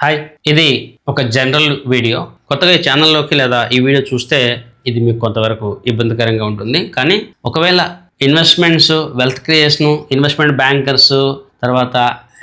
Hi, ఇది ఒక general video. కొత్తగా ఈ ఛానల్లోకి లేదా ఈ వీడియో చూస్తే ఇది మీకు కొంతవరకు ఇబ్బందికరంగా ఉంటుంది. కానీ ఒకవేళ investments, wealth creation, investment bankers, తర్వాత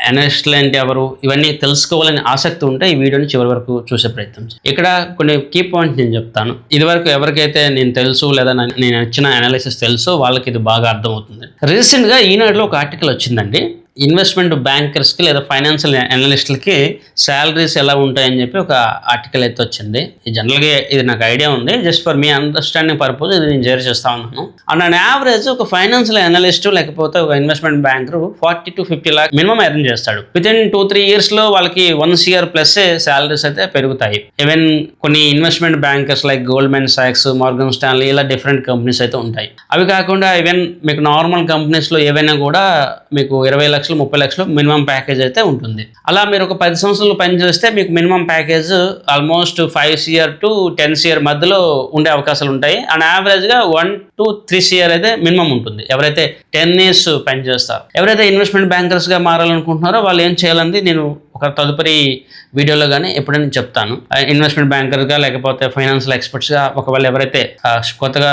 అనలిస్టులు అంటే ఎవరు, ఇవన్నీ తెలుసుకోవాలని ఆసక్తి ఉంటే ఈ వీడియోని చివరి వరకు చూసే ప్రయత్నం చేయండి. ఇక్కడ కొన్ని కీ పాయింట్స్ నేను చెప్తాను. ఇదివరకు ఎవరికైతే నేను తెలుసు లేదా నేను ఇచ్చిన అనాలిసిస్ తెలుసో వాళ్ళకి ఇది బాగా అర్థమవుతుంది. రీసెంట్గా ఈనాడులో ఒక ఆర్టికల్ వచ్చిందండి. ఇన్వెస్ట్మెంట్ బ్యాంకర్స్కి లేదా ఫైనాన్షియల్ అనలిస్టులకి శాలరీస్ ఎలా ఉంటాయని చెప్పి ఒక ఆర్టికల్ అయితే వచ్చింది. జనరల్గా ఇది నాకు ఐడియా ఉంది, జస్ట్ ఫర్ మీ అండర్స్టాండింగ్ పర్పస్ ఇది నేను షేర్ చేస్తా ఉన్నాను. అండ్ ఆన్ యావరేజ్ ఒక ఫైనాన్షియల్ అనలిస్ట్ లేకపోతే ఒక investment banker 40 to 50 lakhs minimum earn చేస్తాడు. వితిన్ 2-3 yearsలో వాళ్ళకి 1 year ప్లస్ శాలరీస్ అయితే పెరుగుతాయి. ఈవెన్ కొన్ని ఇన్వెస్ట్మెంట్ బ్యాంకర్స్ లైక్ గోల్డ్మెన్ సాక్స్, మార్గన్ స్టాన్లీ ఇలా డిఫరెంట్ కంపెనీస్ అయితే ఉంటాయి. అవి కాకుండా ఈవెన్ మీకు నార్మల్ కంపెనీస్లో ఏవైనా కూడా మీకు 20 లక్షలు 30 లక్షలు మినిమం ప్యాకేజ్ అయితే ఉంటుంది. అలా మీరు ఒక 10 సంవత్సరాలు పనిచేస్తే మీకు minimum package almost 5 years to 10 years మధ్యలో ఉండే అవకాశాలు ఉంటాయి. అండ్ యావరేజ్గా 1 to 3 years అయితే మినిమం ఉంటుంది ఎవరైతే 10 years పనిచేస్తారో. ఎవరైతే ఇన్వెస్ట్మెంట్ బ్యాంకర్స్గా మారాలనుకుంటున్నారో వాళ్ళు ఏం చేయాలని నేను ఒక తదుపరి వీడియోలో కానీ ఎప్పుడైనా చెప్తాను. ఇన్వెస్ట్మెంట్ బ్యాంకర్గా లేకపోతే ఫైనాన్షియల్ ఎక్స్పర్ట్స్గా ఒకవేళ ఎవరైతే కొత్తగా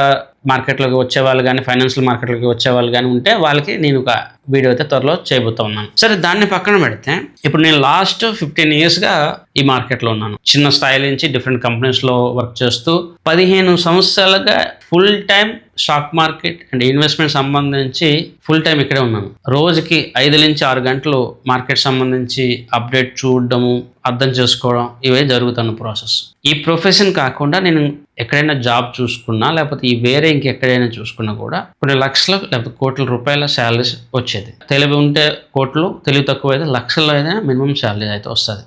మార్కెట్లోకి వచ్చేవాళ్ళు కానీ ఫైనాన్షియల్ మార్కెట్లోకి వచ్చేవాళ్ళు కానీ ఉంటే వాళ్ళకి నేను ఒక వీడియో అయితే త్వరలో చేయబోతూ ఉన్నాను. సరే, దాన్ని పక్కన పెడితే ఇప్పుడు నేను లాస్ట్ 15 yearsగా ఈ మార్కెట్లో ఉన్నాను. చిన్న స్థాయి నుంచి డిఫరెంట్ కంపెనీస్లో వర్క్ చేస్తూ 15 సంవత్సరాలుగా full time stock market and investment సంబంధించి ఫుల్ టైం ఇక్కడే ఉన్నాను. రోజుకి 5 నుంచి 6 గంటలు మార్కెట్ సంబంధించి అప్డేట్ చూడడము, అర్థం చేసుకోవడం ఇవే జరుగుతున్న ప్రాసెస్. ఈ ప్రొఫెషన్ కాకుండా నేను ఎక్కడైనా జాబ్ చూసుకున్నా లేకపోతే ఈ వేరే ఇంకెక్కడైనా చూసుకున్నా కూడా కొన్ని లక్షలు లేకపోతే కోట్ల రూపాయల శాలరీస్ వచ్చేది. తెలివి ఉంటే కోట్లు, తెలివి తక్కువ అయితే లక్షల్లో అయితే మినిమం శాలరీ అయితే వస్తుంది.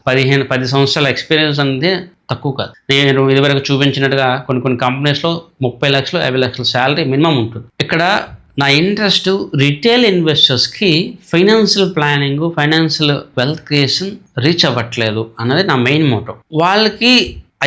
10 సంవత్సరాల ఎక్స్పీరియన్స్ అనేది తక్కువ కాదు. నేను ఇదివరకు చూపించినట్టుగా కొన్ని కంపెనీస్లో 30 లక్షలు 50 లక్షల శాలరీ మినిమం ఉంటుంది. ఇక్కడ నా ఇంట్రెస్ట్ రిటైల్ ఇన్వెస్టర్స్కి financial planning, financial wealth creation reach అవ్వట్లేదు అన్నది నా మెయిన్ మోటో. వాళ్ళకి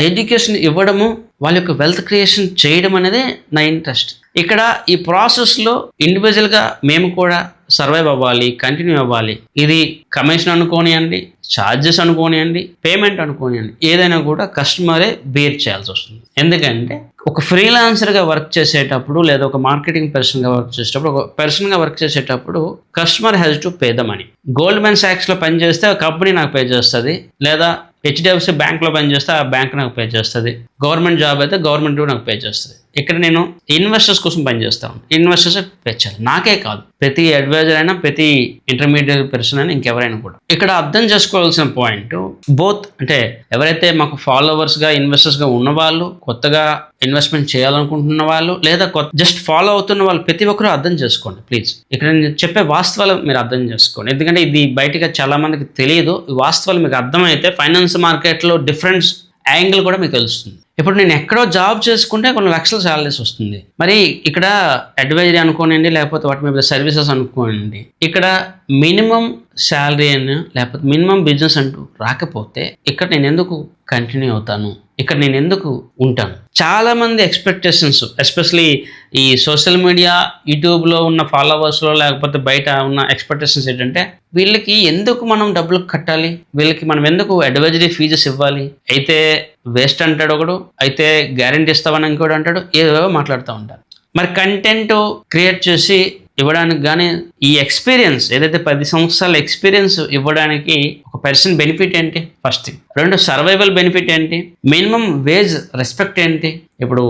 ఎడ్యుకేషన్ ఇవ్వడము, వాళ్ళ యొక్క వెల్త్ క్రియేషన్ చేయడం అనేది నా ఇంట్రెస్ట్. ఇక్కడ ఈ ప్రాసెస్లో ఇండివిజువల్గా మేము కూడా సర్వైవ్ అవ్వాలి, కంటిన్యూ అవ్వాలి. ఇది కమిషన్ అనుకోనియండి, ఛార్జెస్ అనుకోనియండి, పేమెంట్ అనుకోనియండి, ఏదైనా కూడా కస్టమరే బేర్ చేయాల్సి వస్తుంది. ఎందుకంటే ఒక ఫ్రీలాన్సర్గా వర్క్ చేసేటప్పుడు లేదా ఒక మార్కెటింగ్ పర్సన్గా వర్క్ చేసేటప్పుడు, ఒక పర్సన్గా వర్క్ చేసేటప్పుడు customer has to pay the money. Goldman సాక్స్లో పనిచేస్తే ఆ కంపెనీ నాకు పే చేస్తుంది, లేదా HDFC బ్యాంక్లో పనిచేస్తే ఆ బ్యాంక్ నాకు పే చేస్తుంది, గవర్నమెంట్ జాబ్ అయితే గవర్నమెంట్ నాకు పే చేస్తుంది. ఇక్కడ నేను ఇన్వెస్టర్స్ కోసం పనిచేస్తాను. ఇన్వెస్టర్స్ పే చేయాలి, నాకే కాదు, ప్రతి అడ్వైజర్ అయినా, ప్రతి ఇంటర్మీడియట్ పర్సన్ అయినా, ఇంకెవరైనా కూడా. ఇక్కడ అర్థం చేసుకోవాల్సిన పాయింట్ బోత్, అంటే ఎవరైతే మాకు ఫాలోవర్స్గా ఇన్వెస్టర్స్గా ఉన్నవాళ్ళు, కొత్తగా ఇన్వెస్ట్మెంట్ చేయాలనుకుంటున్న వాళ్ళు, లేదా జస్ట్ ఫాలో అవుతున్న వాళ్ళు, ప్రతి ఒక్కరూ అర్థం చేసుకోండి ప్లీజ్. ఇక్కడ నేను చెప్పే వాస్తవాలు మీరు అర్థం చేసుకోండి. ఎందుకంటే ఇది బయటగా చాలా మందికి తెలియదు. ఈ వాస్తవాలు మీకు అర్థమైతే ఫైనాన్స్ మార్కెట్లో డిఫరెన్స్ యాంగిల్ కూడా మీకు తెలుస్తుంది. ఇప్పుడు నేను ఎక్కడో జాబ్ చేసుకుంటే కొన్ని లక్షల శాలరీస్ వస్తుంది. మరి ఇక్కడ అడ్వైజరీ అనుకోనండి, లేకపోతే వాటి మీద సర్వీసెస్ అనుకోనండి, ఇక్కడ మినిమం శాలరీ అని లేకపోతే మినిమం బిజినెస్ అంటూ రాకపోతే ఇక్కడ నేను ఎందుకు కంటిన్యూ అవుతాను, ఇక్కడ నేను ఎందుకు ఉంటాను? చాలా మంది ఎక్స్పెక్టేషన్స్, ఎస్పెషలీ ఈ సోషల్ మీడియా, యూట్యూబ్లో ఉన్న ఫాలోవర్స్లో లేకపోతే బయట ఉన్న ఎక్స్పెక్టేషన్స్ ఏంటంటే వీళ్ళకి ఎందుకు మనం డబ్బులు కట్టాలి, వీళ్ళకి మనం ఎందుకు అడ్వైజరీ ఫీజెస్ ఇవ్వాలి, అయితే వేస్ట్ అంటాడు ఒకడు, అయితే గ్యారెంటీ ఇస్తామని ఇంకోటి అంటాడు, ఏదో మాట్లాడుతూ ఉంటారు. మరి కంటెంట్ క్రియేట్ చేసి ఇవ్వడానికి కానీ ఈ ఎక్స్పీరియన్స్ ఏదైతే 10 సంవత్సరాల ఎక్స్పీరియన్స్ ఇవ్వడానికి ఒక పర్సన్ బెనిఫిట్ ఏంటి? First thing. 2, సర్వైవల్ బెనిఫిట్ ఏంటి? మినిమం వేజ్ రెస్పెక్ట్ ఏంటి? ఇప్పుడు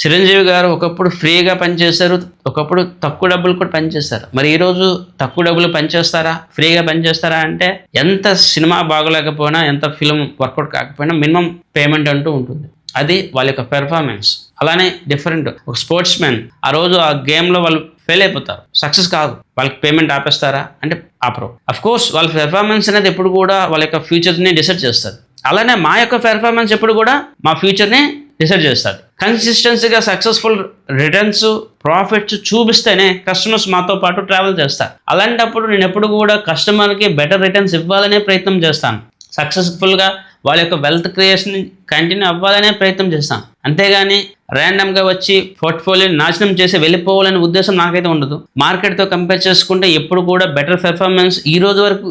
చిరంజీవి గారు ఒకప్పుడు ఫ్రీగా పనిచేశారు, ఒకప్పుడు తక్కువ డబ్బులు కూడా పనిచేస్తారు. మరి ఈరోజు తక్కువ డబ్బులు పనిచేస్తారా, ఫ్రీగా పనిచేస్తారా అంటే ఎంత సినిమా బాగోలేకపోయినా, ఎంత ఫిల్మ్ వర్కౌట్ కాకపోయినా మినిమం పేమెంట్ అంటూ ఉంటుంది. అది వాళ్ళ యొక్క పెర్ఫార్మెన్స్. అలానే డిఫరెంట్ ఒక స్పోర్ట్స్ మ్యాన్ ఆ రోజు ఆ గేమ్లో వాళ్ళు ఫెయిల్ అయిపోతారు, సక్సెస్ కాదు, వాళ్ళకి పేమెంట్ ఆపేస్తారా అంటే ఆపరు. అఫ్కోర్స్ వాళ్ళ పెర్ఫార్మెన్స్ అనేది ఎప్పుడు కూడా వాళ్ళ యొక్క ఫ్యూచర్ని డిసైడ్ చేస్తుంది. అలానే మా యొక్క పెర్ఫార్మెన్స్ ఎప్పుడు కూడా మా ఫ్యూచర్ని డిసైడ్ చేస్తుంది. కన్సిస్టెన్సీగా సక్సెస్ఫుల్ రిటర్న్స్, ప్రాఫిట్స్ చూపిస్తేనే కస్టమర్స్ మాతో పాటు ట్రావెల్ చేస్తారు. అలాంటప్పుడు నేను ఎప్పుడు కూడా కస్టమర్కి బెటర్ రిటర్న్స్ ఇవ్వాలనే ప్రయత్నం చేస్తాను. సక్సెస్ఫుల్గా వాళ్ళ యొక్క వెల్త్ క్రియేషన్ కంటిన్యూ అవ్వాలనే ప్రయత్నం చేస్తాను. అంతేగాని ర్యాండమ్ గా వచ్చి పోర్ట్ఫోలియో నాశనం చేసి వెళ్ళిపోవాలనే ఉద్దేశం నాకైతే ఉండదు. మార్కెట్ తో కంపేర్ చేసుకుంటే ఎప్పుడు కూడా బెటర్ పెర్ఫార్మెన్స్ ఈ రోజు వరకు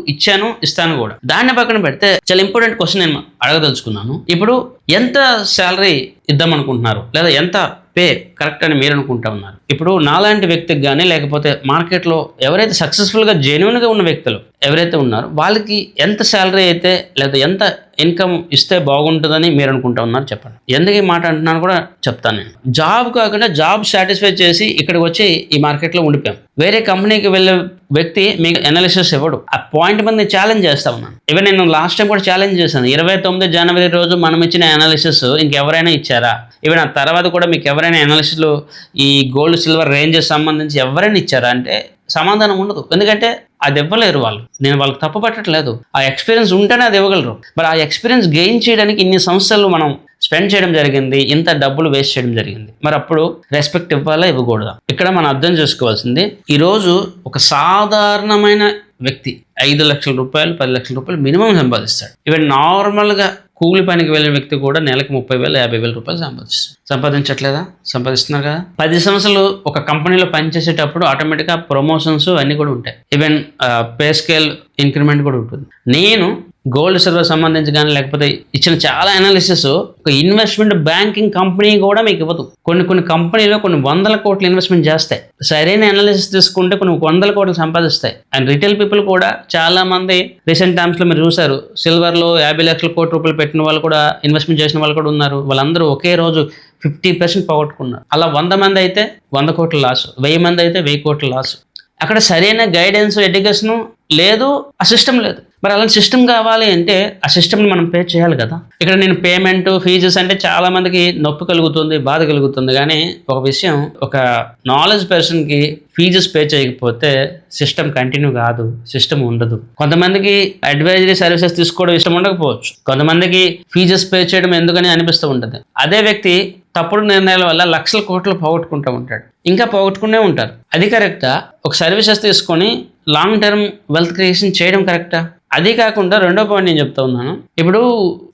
ఇస్తాను కూడా. దాన్ని పక్కన పెడితే చాలా ఇంపార్టెంట్ క్వశ్చన్ నేను అడగదలుచుకున్నాను. ఇప్పుడు ఎంత శాలరీ ఇద్దాం అనుకుంటున్నారు, లేదా ఎంత పే కరెక్ట్ అని మీరు అనుకుంటా ఉన్నారు? ఇప్పుడు నాలాంటి వ్యక్తికి కానీ, లేకపోతే మార్కెట్లో ఎవరైతే సక్సెస్ఫుల్గా జెన్యున్గా ఉన్న వ్యక్తులు ఎవరైతే ఉన్నారో వాళ్ళకి ఎంత శాలరీ అయితే లేదా ఎంత ఇన్కమ్ ఇస్తే బాగుంటుందని మీరు అనుకుంటా ఉన్నారు చెప్పండి. ఎందుకు ఈ మాట అంటున్నాను కూడా చెప్తాను. నేను జాబ్ కాకుండా జాబ్ సాటిస్ఫై చేసి ఇక్కడికి వచ్చి ఈ మార్కెట్లో ఉండిపోయాం. వేరే కంపెనీకి వెళ్ళే వ్యక్తి మీకు అనాలిసిస్ ఇవ్వడు. ఆ పాయింట్ మంది ఛాలెంజ్ చేస్తా ఉన్నాను. ఈవెన్ నేను లాస్ట్ టైం కూడా ఛాలెంజ్ చేశాను. 29 జనవరి రోజు మనం ఇచ్చిన అనాలిసిస్ ఇంకెవరైనా ఇచ్చారా? ఈవెన్ ఆ తర్వాత కూడా మీకు ఎవరైనా అనాలిసిస్లో ఈ గోల్డ్ సిల్వర్ రేంజెస్ సంబంధించి ఎవరైనా ఇచ్చారా అంటే సమాధానం ఉండదు. ఎందుకంటే అది ఇవ్వలేరు వాళ్ళు. నేను వాళ్ళకి తప్పు పట్టట్లేదు. ఆ ఎక్స్పీరియన్స్ ఉంటేనే అది ఇవ్వగలరు. మరి ఆ ఎక్స్పీరియన్స్ గెయిన్ చేయడానికి ఇన్ని సంవత్సరాలు మనం స్పెండ్ చేయడం జరిగింది, ఇంత డబ్బులు వేస్ట్ చేయడం జరిగింది. మరి అప్పుడు రెస్పెక్ట్ ఇవ్వాలా ఇవ్వకూడదా? ఇక్కడ మనం అర్థం చేసుకోవాల్సింది, ఈరోజు ఒక సాధారణమైన వ్యక్తి 5 లక్షల రూపాయలు 10 లక్షల రూపాయలు మినిమం సంపాదిస్తాడు. ఈవెన్ నార్మల్గా కూలి పనికి వెళ్ళిన వ్యక్తి కూడా నెలకు 30,000 50,000 రూపాయలు సంపాదించట్లేదా? సంపాదిస్తున్నారు కదా. 10 సంవత్సరాలు ఒక కంపెనీలో పనిచేసేటప్పుడు ఆటోమేటిక్గా ప్రమోషన్స్ అన్నీ కూడా ఉంటాయి. ఈవెన్ పే స్కేల్ ఇంక్రిమెంట్ కూడా ఉంటుంది. నేను గోల్డ్ సిల్వర్ సంబంధించి కానీ లేకపోతే ఇచ్చిన చాలా అనాలిసిస్ ఒక ఇన్వెస్ట్మెంట్ బ్యాంకింగ్ కంపెనీ కూడా మీకు ఇవ్వదు. కొన్ని కంపెనీలో కొన్ని 100 కోట్లు ఇన్వెస్ట్మెంట్ చేస్తాయి. సరైన అనాలిసిస్ తీసుకుంటే కొన్ని 100 కోట్లు సంపాదిస్తాయి. అండ్ రిటైల్ పీపుల్ కూడా చాలా మంది రీసెంట్ టైమ్స్ లో మీరు చూసారు, సిల్వర్లో 50 లక్షల కోట్ల రూపాయలు పెట్టిన వాళ్ళు కూడా, ఇన్వెస్ట్మెంట్ చేసిన వాళ్ళు కూడా ఉన్నారు. వాళ్ళందరూ ఒకే రోజు 50% పోగొట్టుకున్నారు. అలా 100 మంది అయితే 100 కోట్ల లాస్, 1000 మంది అయితే 1000 కోట్ల లాస్. అక్కడ సరైన గైడెన్స్ ఎడ్యుకేషన్ లేదు, ఆ సిస్టమ్ లేదు. మరి అలాంటి సిస్టమ్ కావాలి అంటే ఆ సిస్టమ్ని మనం పే చేయాలి కదా. ఇక్కడ నేను పేమెంట్ ఫీజెస్ అంటే చాలా మందికి నొప్పి కలుగుతుంది, బాధ కలుగుతుంది. కానీ ఒక విషయం, ఒక నాలెడ్జ్ పర్సన్కి ఫీజెస్ పే చేయకపోతే సిస్టమ్ కంటిన్యూ కాదు, సిస్టమ్ ఉండదు. కొంతమందికి అడ్వైజరీ సర్వీసెస్ తీసుకోవడం ఇష్టం ఉండకపోవచ్చు, కొంతమందికి ఫీజెస్ పే చేయడం ఎందుకని అనిపిస్తూ ఉంటుంది. అదే వ్యక్తి తప్పుడు నిర్ణయాల వల్ల లక్షల కోట్లు పోగొట్టుకుంటూ ఉంటాడు, ఇంకా పోగొట్టుకునే ఉంటారు. అది కరెక్టా? ఒక సర్వీసెస్ తీసుకొని లాంగ్ టర్మ్ వెల్త్ క్రియేషన్ చేయడం కరెక్టా? అది కాకుండా రెండో పాయింట్ నేను చెప్తా ఉన్నాను. ఇప్పుడు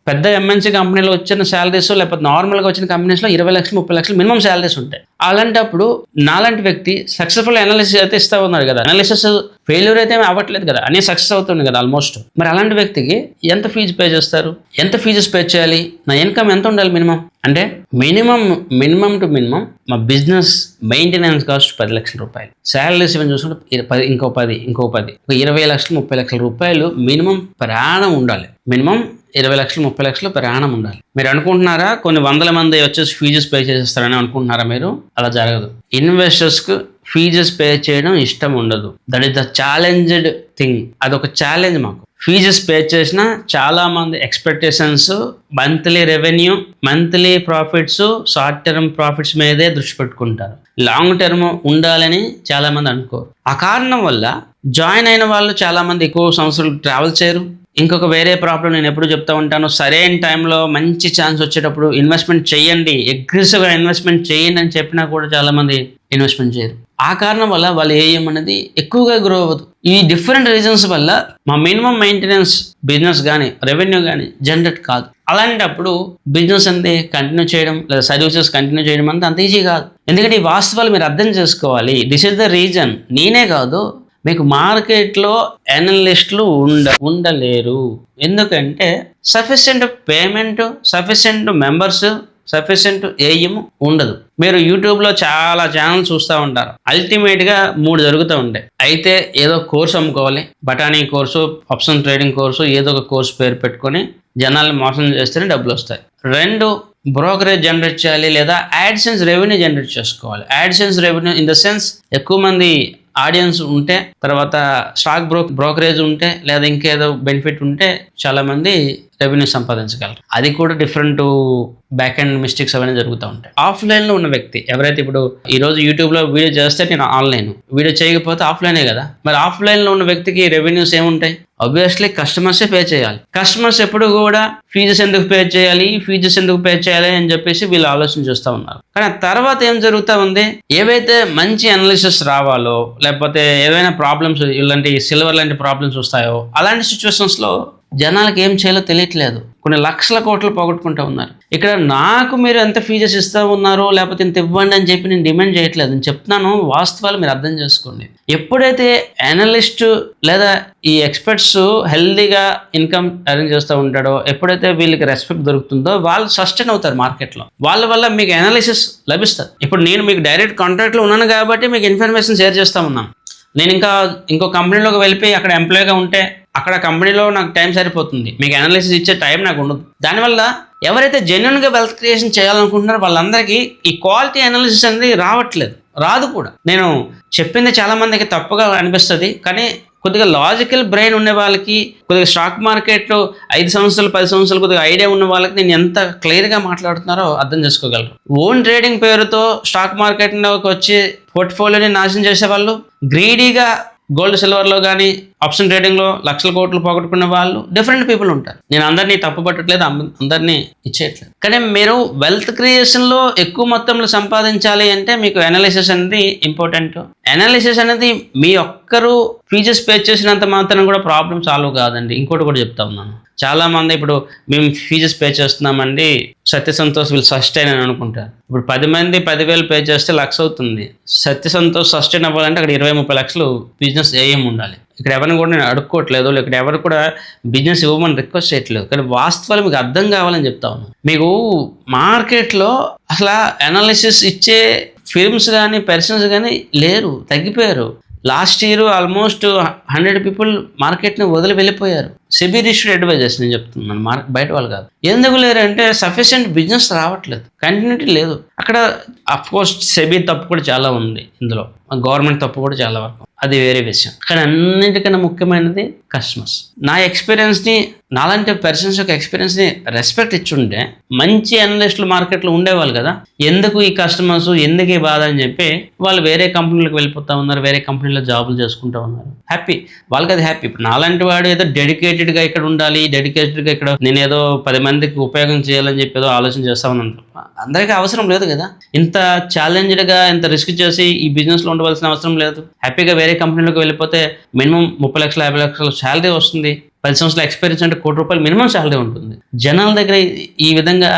పెద్ద ఎంఎన్సీ కంపెనీలో వచ్చిన శాలరీస్, లేకపోతే నార్మల్గా వచ్చిన కంపెనీస్లో 20 లక్షలు 30 లక్షలు మినిమం శాలరీస్ ఉంటాయి. అలాంటప్పుడు నాలాంటి వ్యక్తి సక్సెస్ఫుల్ అనాలిసిస్ అయితే ఇస్తా ఉన్నారు కదా, అనాలిసిస్ ఫెయిల్యూర్ అయితే అవ్వట్లేదు కదా, అన్నీ సక్సెస్ అవుతుంది కదా ఆల్మోస్ట్. మరి అలాంటి వ్యక్తికి ఎంత ఫీజు పే చేస్తారు? ఎంత ఫీజెస్ పే చేయాలి? నా ఇన్కమ్ ఎంత ఉండాలి మినిమం? అంటే మినిమం టు మినిమం మా బిజినెస్ మెయింటెనెన్స్ కాస్ట్ 10 లక్షల రూపాయలు. శాలరీస్ ఇవన్నీ చూసుకుంటే ఇంకో 10 20 లక్షలు 30 లక్షల రూపాయలు మినిమం ప్రయాణం ఉండాలి. మినిమం 20 లక్షలు 30 లక్షలు ప్రయాణం ఉండాలి. మీరు అనుకుంటున్నారా కొన్ని 100 మంది వచ్చేసి ఫీజెస్ పే చేసేస్తారని అనుకుంటున్నారా? మీరు అలా జరగదు. ఇన్వెస్టర్స్కు ఫీజెస్ పే చేయడం ఇష్టం ఉండదు. That is the challenged thing. అదొక ఛాలెంజ్ మాకు. ఫీజెస్ పే చేసిన చాలా మంది expectations monthly revenue, monthly profits, short term profits మీదే దృష్టి పెట్టుకుంటారు. లాంగ్ టర్మ్ ఉండాలని చాలా మంది అనుకోరు. ఆ కారణం వల్ల జాయిన్ అయిన వాళ్ళు చాలా మంది ఎక్కువ సంవత్సరాలు ట్రావెల్ చేయరు. ఇంకొక వేరే ప్రాబ్లం నేను ఎప్పుడు చెప్తా ఉంటాను, సరైన టైంలో మంచి ఛాన్స్ వచ్చేటప్పుడు ఇన్వెస్ట్మెంట్ చేయండి, అగ్రెసివ్గా ఇన్వెస్ట్మెంట్ చేయండి అని చెప్పినా కూడా చాలా మంది ఇన్వెస్ట్మెంట్ చేయరు. ఆ కారణం వల్ల వాళ్ళు ఏఎం అనేది ఎక్కువగా గ్రో అవ్వదు. ఈ డిఫరెంట్ రీజన్స్ వల్ల మా మినిమం మెయింటెనెన్స్ బిజినెస్ కానీ రెవెన్యూ కానీ జనరేట్ కాదు. అలాంటప్పుడు బిజినెస్ అనేది కంటిన్యూ చేయడం లేదా సర్వీసెస్ కంటిన్యూ చేయడం అంటే అంత ఈజీ కాదు. ఎందుకంటే ఈ వాస్తవాలు మీరు అర్థం చేసుకోవాలి. This is the reason. నేనే కాదు, మీకు మార్కెట్లో అనలిస్టులు ఉండలేరు. ఎందుకంటే sufficient payment, sufficient members, sufficient AM ఉండదు. మీరు యూట్యూబ్లో చాలా ఛానల్స్ చూస్తూ ఉంటారు. అల్టిమేట్గా 3 జరుగుతూ ఉంటాయి. అయితే ఏదో కోర్సు అమ్ముకోవాలి, బఠానీ కోర్సు, ఆప్షన్ ట్రేడింగ్ కోర్సు, ఏదో ఒక కోర్సు పేరు పెట్టుకొని జనాల్ని మోసం చేస్తేనే డబ్బులు వస్తాయి. 2 బ్రోకరేజ్ జనరేట్ చేయాలి లేదా యాడ్సెన్స్ రెవెన్యూ జనరేట్ చేసుకోవాలి. AdSense revenue in the sense ఎక్కువ మంది ఆడియన్స్ ఉంటే, తర్వాత స్టాక్ బ్రోకరేజ్ ఉంటే, లేదా ఇంకేదో బెనిఫిట్ ఉంటే చాలా మంది రెవెన్యూ సంపాదించగలరు. అది కూడా డిఫరెంట్ బ్యాక్ అండ్ మిస్టేక్స్ అవన్నీ జరుగుతూ ఉంటాయి. ఆఫ్లైన్లో ఉన్న వ్యక్తి ఎవరైతే ఇప్పుడు ఈరోజు యూట్యూబ్లో వీడియో చేస్తే నేను ఆన్లైన్, వీడియో చేయకపోతే ఆఫ్లైనే కదా. మరి ఆఫ్లైన్లో ఉన్న వ్యక్తికి రెవెన్యూస్ ఏముంటాయి? ఆబ్వియస్లీ కస్టమర్సే పే చేయాలి. కస్టమర్స్ ఎప్పుడు కూడా ఫీజెస్ ఎందుకు పే చేయాలి అని చెప్పేసి వీళ్ళు ఆలోచన చేస్తూ ఉన్నారు. కానీ తర్వాత ఏం జరుగుతూ ఉంది, ఏవైతే మంచి అనాలిసిస్ రావాలో, లేకపోతే ఏవైనా ప్రాబ్లమ్స్ ఇలాంటి సిల్వర్ లాంటి ప్రాబ్లమ్స్ వస్తాయో అలాంటి సిచ్యువేషన్స్లో జనాలకు ఏం చేయాలో తెలియట్లేదు. కొన్ని లక్షల కోట్లు పోగొట్టుకుంటూ ఉన్నారు. ఇక్కడ నాకు మీరు ఎంత ఫీజెస్ ఇస్తూ ఉన్నారో లేకపోతే ఇంత ఇవ్వండి అని చెప్పి నేను డిమాండ్ చేయట్లేదు. నేను చెప్తున్నాను వాస్తవాలు మీరు అర్థం చేసుకోండి. ఎప్పుడైతే అనలిస్ట్ లేదా ఈ ఎక్స్పర్ట్స్ హెల్దీగా ఇన్కమ్ అరేంజ్ చేస్తూ ఉంటాడో, ఎప్పుడైతే వీళ్ళకి రెస్పెక్ట్ దొరుకుతుందో వాళ్ళు సస్టైన్ అవుతారు మార్కెట్లో. వాళ్ళ వల్ల మీకు అనాలిసిస్ లభిస్తుంది. ఇప్పుడు నేను మీకు డైరెక్ట్ కాంట్రాక్ట్లో ఉన్నాను కాబట్టి మీకు ఇన్ఫర్మేషన్ షేర్ చేస్తూ ఉన్నాను. నేను ఇంకో కంపెనీలోకి వెళ్ళిపోయి అక్కడ ఎంప్లాయ్గా ఉంటే అక్కడ కంపెనీలో నాకు టైం సరిపోతుంది, మీకు అనాలిసిస్ ఇచ్చే టైం నాకు ఉండదు. దానివల్ల ఎవరైతే జెన్యున్గా వెల్త్ క్రియేషన్ చేయాలనుకుంటున్నారో వాళ్ళందరికీ ఈ క్వాలిటీ అనాలిసిస్ అనేది రాదు కూడా. నేను చెప్పింది చాలామందికి తప్పుగా అనిపిస్తుంది, కానీ కొద్దిగా లాజికల్ బ్రెయిన్ ఉండే వాళ్ళకి, కొద్దిగా స్టాక్ మార్కెట్ 5 సంవత్సరాలు 10 సంవత్సరాలు కొద్దిగా ఐడియా ఉన్న వాళ్ళకి నేను ఎంత క్లియర్గా మాట్లాడుతున్నారో అర్థం చేసుకోగలరు. ఓన్ ట్రేడింగ్ పేరుతో స్టాక్ మార్కెట్లోకి వచ్చి పోర్ట్ఫోలియోని నాశనం చేసేవాళ్ళు, గ్రీడీగా గోల్డ్ సిల్వర్లో కానీ ఆప్షన్ ట్రేడింగ్లో లక్షల కోట్లు పోగొట్టుకునే వాళ్ళు డిఫరెంట్ పీపుల్ ఉంటారు. నేను అందరినీ తప్పు పట్టట్లేదు, అందరినీ ఇచ్చేయట్లేదు. కానీ మీరు వెల్త్ క్రియేషన్లో ఎక్కువ మొత్తంలో సంపాదించాలి అంటే మీకు అనాలిసిస్ అనేది ఇంపార్టెంట్. అనాలిసిస్ అనేది మీ ఒక్కరు ఫీజెస్ పే చేసినంత మాత్రం కూడా ప్రాబ్లం సాల్వ్ కాదండి. ఇంకోటి కూడా చెప్తా ఉన్నాను, చాలామంది ఇప్పుడు మేము ఫీజెస్ పే చేస్తున్నామండి, సత్య సంతోష్ వీళ్ళు సస్టైన్ అని అనుకుంటారు. ఇప్పుడు 10 మంది 10,000 పే చేస్తే 1,00,000 అవుతుంది. సత్య సంతోష్ సస్టైన్ అవ్వాలంటే అక్కడ 20-30 లక్షలు బిజినెస్ ఏం ఉండాలి. ఇక్కడ ఎవరిని కూడా నేను అడుక్కోవట్లేదు, ఇక్కడ ఎవరు కూడా బిజినెస్ ఇవ్వమని రిక్వెస్ట్ చేయట్లేదు. కానీ వాస్తవాలు మీకు అర్థం కావాలని చెప్తా ఉన్నాను. మీకు మార్కెట్లో అసలు అనాలిసిస్ ఇచ్చే ఫిల్మ్స్ కానీ పర్సన్స్ కానీ లేరు, తగ్గిపోయారు. లాస్ట్ ఇయర్ ఆల్మోస్ట్ 100 పీపుల్ మార్కెట్ని వదిలి వెళ్ళిపోయారు. సెబీ రిజిస్టర్డ్ అడ్వైజర్స్ నేను చెప్తున్నాను, బయట వాళ్ళు కాదు. ఎందుకు లేరు అంటే సఫిషియెంట్ బిజినెస్ రావట్లేదు, కంటిన్యూటీ లేదు. అక్కడ అఫ్కోర్స్ సెబీ తప్పు కూడా చాలా ఉంది, ఇందులో గవర్నమెంట్ తప్పు కూడా చాలా వరకు, అది వేరే విషయం. కానీ అన్నింటికన్నా ముఖ్యమైనది కస్టమర్స్. నా ఎక్స్పీరియన్స్ని, నాలాంటి పర్సన్స్ యొక్క ఎక్స్పీరియన్స్ని రెస్పెక్ట్ ఇచ్చుంటే మంచి అనలిస్టులు మార్కెట్లో ఉండేవాళ్ళు కదా. ఎందుకు ఈ కస్టమర్స్, ఎందుకు ఈ బాధ అని చెప్పి వాళ్ళు వేరే కంపెనీలకు వెళ్ళిపోతూ ఉన్నారు, వేరే కంపెనీలో జాబులు చేసుకుంటూ ఉన్నారు. హ్యాపీ, వాళ్ళకి అది హ్యాపీ. ఇప్పుడు నాలాంటి వాడు ఏదో డెడికేటెడ్గా ఇక్కడ ఉండాలి, డెడికేటెడ్గా ఇక్కడ నేను ఏదో 10 మందికి ఉపయోగం చేయాలని చెప్పి ఏదో ఆలోచన చేస్తా ఉన్నాను తప్ప అందరికీ అవసరం లేదు కదా. ఇంత ఛాలెంజ్డ్గా ఇంత రిస్క్ చేసి ఈ బిజినెస్లో ఉండవలసిన అవసరం లేదు. హ్యాపీగా వేరే కంపెనీలోకి వెళ్ళిపోతే మినిమం 30 లక్షలు 50 లక్షలు శాలరీ వస్తుంది. 10 సంవత్సరాల ఎక్స్పీరియన్స్ అంటే ₹1,00,000 మినిమం శాలరీ ఉంటుంది. జనాల దగ్గర ఈ విధంగా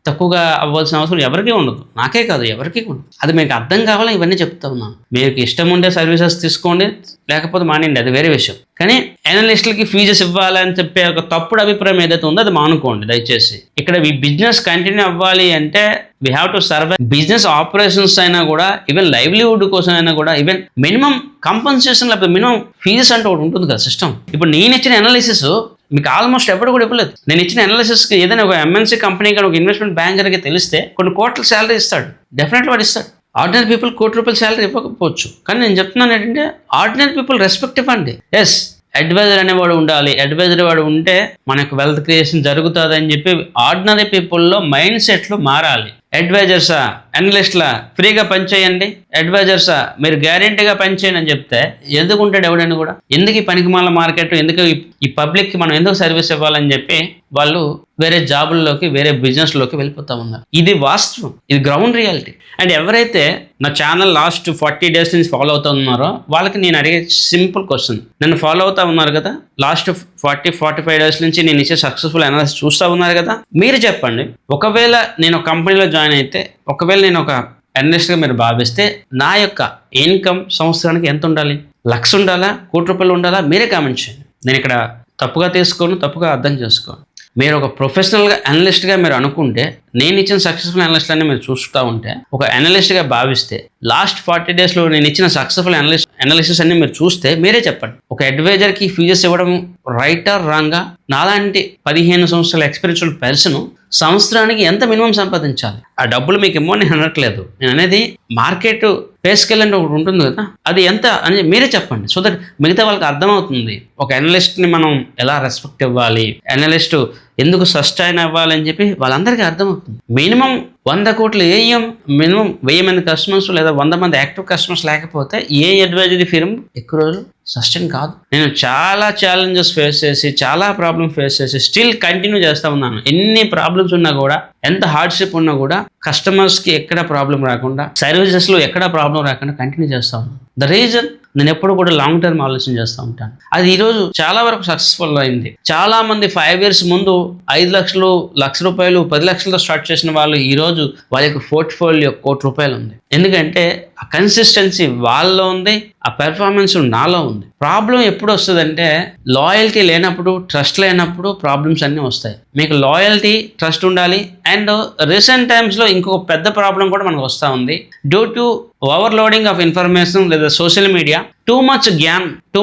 తక్కువగా అవ్వాల్సిన అవసరం ఎవరికీ ఉండదు, నాకే కాదు ఎవరికీ ఉండదు. అది మీకు అర్థం కావాలని ఇవన్నీ చెప్తా ఉన్నాను. మీకు ఇష్టం ఉండే సర్వీసెస్ తీసుకోండి, లేకపోతే మానేయండి, అది వేరే విషయం. కానీ అనలిస్టులకి ఫీజెస్ ఇవ్వాలని చెప్పే ఒక తప్పుడు అభిప్రాయం ఏదైతే ఉందో అది మానుకోండి దయచేసి. ఇక్కడ ఈ బిజినెస్ కంటిన్యూ అవ్వాలి అంటే we have to survive. Business operations అయినా కూడా, ఈవెన్ లైవ్లీహుడ్ కోసం అయినా కూడా, ఈవెన్ మినిమం కంపన్సేషన్ లేకపోతే మినిమం ఫీజెస్ అంటే ఒకటి ఉంటుంది కదా సిస్టమ్. ఇప్పుడు నేను ఇచ్చిన అనాలిసిస్ మీకు ఆల్మోస్ట్ ఎప్పుడు కూడా ఇవ్వలేదు. నేను ఇచ్చిన అనాలిసిస్కి ఏదైనా ఒక ఎంఎన్సీ కంపెనీ కానీ ఒక ఇన్వెస్ట్మెంట్ బ్యాంకర్కి తెలిస్తే కొన్ని కోట్ల శాలరీ ఇస్తాడు, డెఫినెట్లీ వాడు ఇస్తాడు. ఆర్డినరీ పీపుల్ ₹1,00,000 శాలరీ ఇవ్వకపోవచ్చు. కానీ నేను చెప్తున్నాను ఏంటంటే ఆర్డినరీ పీపుల్ రెస్పెక్ట్ ఇవ్వండి. ఎస్, అడ్వైజర్ అనేవాడు ఉండాలి. అడ్వైజర్ వాడు ఉంటే మనకు వెల్త్ క్రియేషన్ జరుగుతుంది అని చెప్పి ఆర్డినరీ పీపుల్లో మైండ్ సెట్లు మారాలి. అడ్వైజర్సా, అనలిస్ట్లా ఫ్రీగా పనిచేయండి, అడ్వైజర్సా మీరు గ్యారెంటీగా పనిచేయండి అని చెప్తే ఎందుకు ఉంటాడు ఎవడైనా కూడా? ఎందుకు ఈ పనికిమాల మార్కెట్, ఎందుకు ఈ పబ్లిక్కి మనం ఎందుకు సర్వీస్ ఇవ్వాలని చెప్పి వాళ్ళు వేరే జాబుల్లోకి, వేరే బిజినెస్లోకి వెళ్ళిపోతూ ఉన్నారు. ఇది వాస్తవం, ఇది గ్రౌండ్ రియాలిటీ. అండ్ ఎవరైతే నా ఛానల్ లాస్ట్ 40 డేస్ నుంచి ఫాలో అవుతూ ఉన్నారో వాళ్ళకి నేను అడిగే సింపుల్ క్వశ్చన్, నన్ను ఫాలో అవుతూ ఉన్నారు కదా, లాస్ట్ 40-45 డేస్ నుంచి నేను ఇచ్చే సక్సెస్ఫుల్ అనాలిసిస్ చూస్తూ ఉన్నారు కదా, మీరు చెప్పండి. ఒకవేళ నేను ఒక కంపెనీలో జాయిన్ అయితే, ఒకవేళ నేను ఒక అనలిస్ట్గా మీరు భావిస్తే నా యొక్క ఇన్కమ్ సంవత్సరానికి ఎంత ఉండాలి? 1,00,000 ఉండాలా, ₹1,00,000 ఉండాలా? మీరే కామెంట్ చేయండి. నేను ఇక్కడ తప్పుగా తీసుకోను, తప్పుగా అర్థం చేసుకోను. మీరు ఒక ప్రొఫెషనల్గా అనలిస్ట్గా మీరు అనుకుంటే, నేను ఇచ్చిన సక్సెస్ఫుల్ అనలిస్ట్ అని మీరు చూస్తూ ఉంటే, ఒక అనలిస్ట్గా భావిస్తే లాస్ట్ 40 డేస్లో నేను ఇచ్చిన సక్సెస్ఫుల్ అనాలిసిస్ అన్ని మీరు చూస్తే మీరే చెప్పండి. ఒక అడ్వైజర్కి ఫీజెస్ ఇవ్వడం రైట్ ఆర్ రాంగా? నాలాంటి 15 సంవత్సరాల ఎక్స్పీరియన్స్డ్ పర్సన్ సంవత్సరానికి ఎంత మినిమం సంపాదించాలి? ఆ డబ్బులు మీకు ఏమో నేను అనట్లేదు, నేను అనేది మార్కెట్ పే స్కేల్ అంటే ఒకటి ఉంటుంది కదా, అది ఎంత అని మీరే చెప్పండి. సో దట్ మిగతా వాళ్ళకి అర్థమవుతుంది ఒక అనలిస్ట్ని మనం ఎలా రెస్పెక్ట్ ఇవ్వాలి, అనలిస్ట్ ఎందుకు సస్టైన్ అవ్వాలని చెప్పి వాళ్ళందరికీ అర్థమవుతుంది. మినిమం 100 కోట్లు ఏఎం, మినిమం 1000 మంది కస్టమర్స్ లేదా 100 మంది యాక్టివ్ కస్టమర్స్ లేకపోతే ఏ అడ్వైజరీ ఫిర్మ్ ఎక్కువ రోజులు సస్టైన్ కాదు. నేను చాలా ఛాలెంజెస్ ఫేస్ చేసి, చాలా ప్రాబ్లమ్ ఫేస్ చేసి స్టిల్ కంటిన్యూ చేస్తూ ఉన్నాను. ఎన్ని ప్రాబ్లమ్స్ ఉన్నా కూడా, ఎంత హార్డ్షిప్ ఉన్నా కూడా కస్టమర్స్కి ఎక్కడ ప్రాబ్లం రాకుండా, సర్వీసెస్లో ఎక్కడ ప్రాబ్లం రాకుండా కంటిన్యూ చేస్తూ ఉన్నాను. ద రీజన్ నేను ఎప్పుడు కూడా లాంగ్ టర్మ్ ఆలోచన చేస్తూ ఉంటాను. అది ఈరోజు చాలా వరకు సక్సెస్ఫుల్ అయింది. చాలా మంది 5 years ముందు 5 లక్షలు, ₹1,00,000, 10 లక్షలతో స్టార్ట్ చేసిన వాళ్ళు ఈరోజు వాళ్ళ యొక్క పోర్ట్ఫోలియో ₹1,00,00,000 ఉంది. ఎందుకంటే ఆ కన్సిస్టెన్సీ వాళ్ళలో ఉంది, ఆ పెర్ఫార్మెన్స్ నాలో ఉంది. ప్రాబ్లం ఎప్పుడు వస్తుందంటే లాయల్టీ లేనప్పుడు, ట్రస్ట్ లేనప్పుడు ప్రాబ్లమ్స్ అన్నీ వస్తాయి. మీకు లాయల్టీ, ట్రస్ట్ ఉండాలి. అండ్ రీసెంట్ టైమ్స్లో ఇంకొక పెద్ద ప్రాబ్లం కూడా మనకు వస్తూ ఉంది. Due to overloading of information లేదా social media, too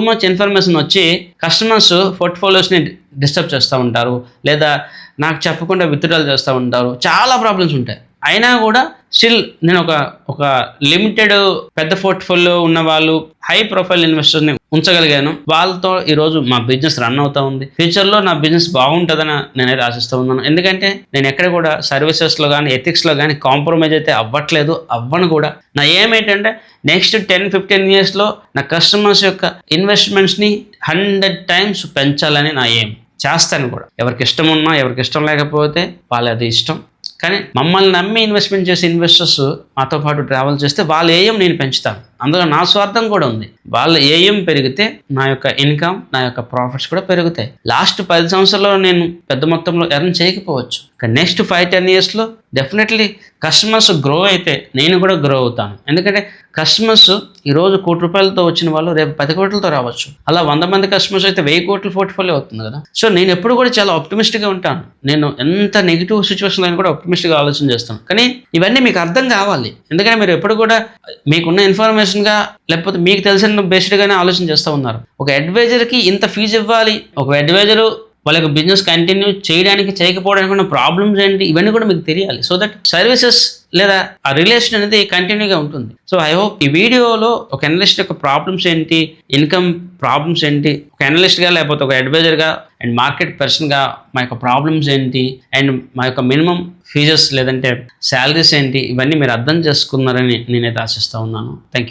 much information వచ్చి కస్టమర్స్ పోర్ట్ఫోలియోస్ని డిస్టర్బ్ చేస్తూ ఉంటారు, లేదా నాకు చెప్పకుండా విత్డ్రాల్ చేస్తూ ఉంటారు. చాలా ప్రాబ్లమ్స్ ఉంటాయి. అయినా కూడా స్టిల్ నేను ఒక లిమిటెడ్ పెద్ద పోర్ట్ఫోలియో ఉన్న వాళ్ళు, హై ప్రొఫైల్ ఇన్వెస్టర్ని ఉంచగలిగాను. వాళ్ళతో ఈరోజు మా బిజినెస్ రన్ అవుతూ ఉంది. ఫ్యూచర్లో నా బిజినెస్ బాగుంటుందని నేనైతే ఆశిస్తూ ఉన్నాను. ఎందుకంటే నేను ఎక్కడ కూడా సర్వీసెస్లో కానీ, ఎథిక్స్లో కానీ కాంప్రమైజ్ అయితే అవ్వను కూడా. నా ఏంటంటే నెక్స్ట్ 10-15 yearsలో నా కస్టమర్స్ యొక్క ఇన్వెస్ట్మెంట్స్ని 100 times పెంచాలని నా ఏం. చేస్తాను కూడా. ఎవరికి ఇష్టం ఉన్నా, ఎవరికి ఇష్టం లేకపోతే వాళ్ళది ఇష్టం. కానీ మమ్మల్ని నమ్మి ఇన్వెస్ట్మెంట్ చేసే ఇన్వెస్టర్స్ మాతో పాటు ట్రావెల్ చేస్తే వాళ్ళ ఏఎం నేను పెంచుతాను. అందులో నా స్వార్థం కూడా ఉంది. వాళ్ళ ఏఎం పెరిగితే నా యొక్క ఇన్కమ్, నా యొక్క ప్రాఫిట్స్ కూడా పెరుగుతాయి. లాస్ట్ 10 సంవత్సరాల్లో నేను పెద్ద మొత్తంలో ఎర్న్ చేయకపోవచ్చు, కానీ నెక్స్ట్ 5-10 yearsలో డెఫినెట్లీ కస్టమర్స్ గ్రో అయితే నేను కూడా గ్రో అవుతాను. ఎందుకంటే కస్టమర్స్ ఈరోజు ₹1,00,00,000తో వచ్చిన వాళ్ళు రేపు 10 కోట్లతో రావచ్చు. అలా 100 మంది కస్టమర్స్ అయితే 1000 కోట్ల పోర్ట్ఫోలియో అవుతుంది కదా. సో నేను ఎప్పుడు కూడా చాలా ఆప్టిమిస్టిక్గా ఉంటాను. నేను ఎంత నెగిటివ్ సిచ్యువేషన్లో అయినా కూడా ఆప్టిమిస్టిక్గా ఆలోచన చేస్తాను. కానీ ఇవన్నీ మీకు అర్థం కావాలి. ఎందుకంటే మీరు ఎప్పుడు కూడా మీకున్న ఇన్ఫర్మేషన్గా, లేకపోతే మీకు తెలిసిన బేస్డ్గానే ఆలోచన చేస్తూ ఉన్నారు. ఒక అడ్వైజర్కి ఇంత ఫీజు ఇవ్వాలి, ఒక అడ్వైజరు వాళ్ళ యొక్క బిజినెస్ కంటిన్యూ చేయడానికి, చేయకపోవడానికి ఉన్న ప్రాబ్లమ్స్ ఏంటి, ఇవన్నీ కూడా మీకు తెలియాలి. సో దట్ సర్వీసెస్ లేదా ఆ రిలేషన్ అనేది కంటిన్యూగా ఉంటుంది. సో ఐ హోప్ ఈ వీడియోలో ఒక అనలిస్ట్ యొక్క ప్రాబ్లమ్స్ ఏంటి, ఇన్కమ్ ప్రాబ్లమ్స్ ఏంటి, ఒక అనలిస్ట్గా లేకపోతే ఒక అడ్వైజర్గా అండ్ మార్కెట్ పర్సన్గా మా యొక్క ప్రాబ్లమ్స్ ఏంటి, అండ్ మా యొక్క మినిమం ఫీజెస్ లేదంటే శాలరీస్ ఏంటి, ఇవన్నీ మీరు అర్థం చేసుకున్నారని నేనైతే ఆశిస్తూ ఉన్నాను. Thank you.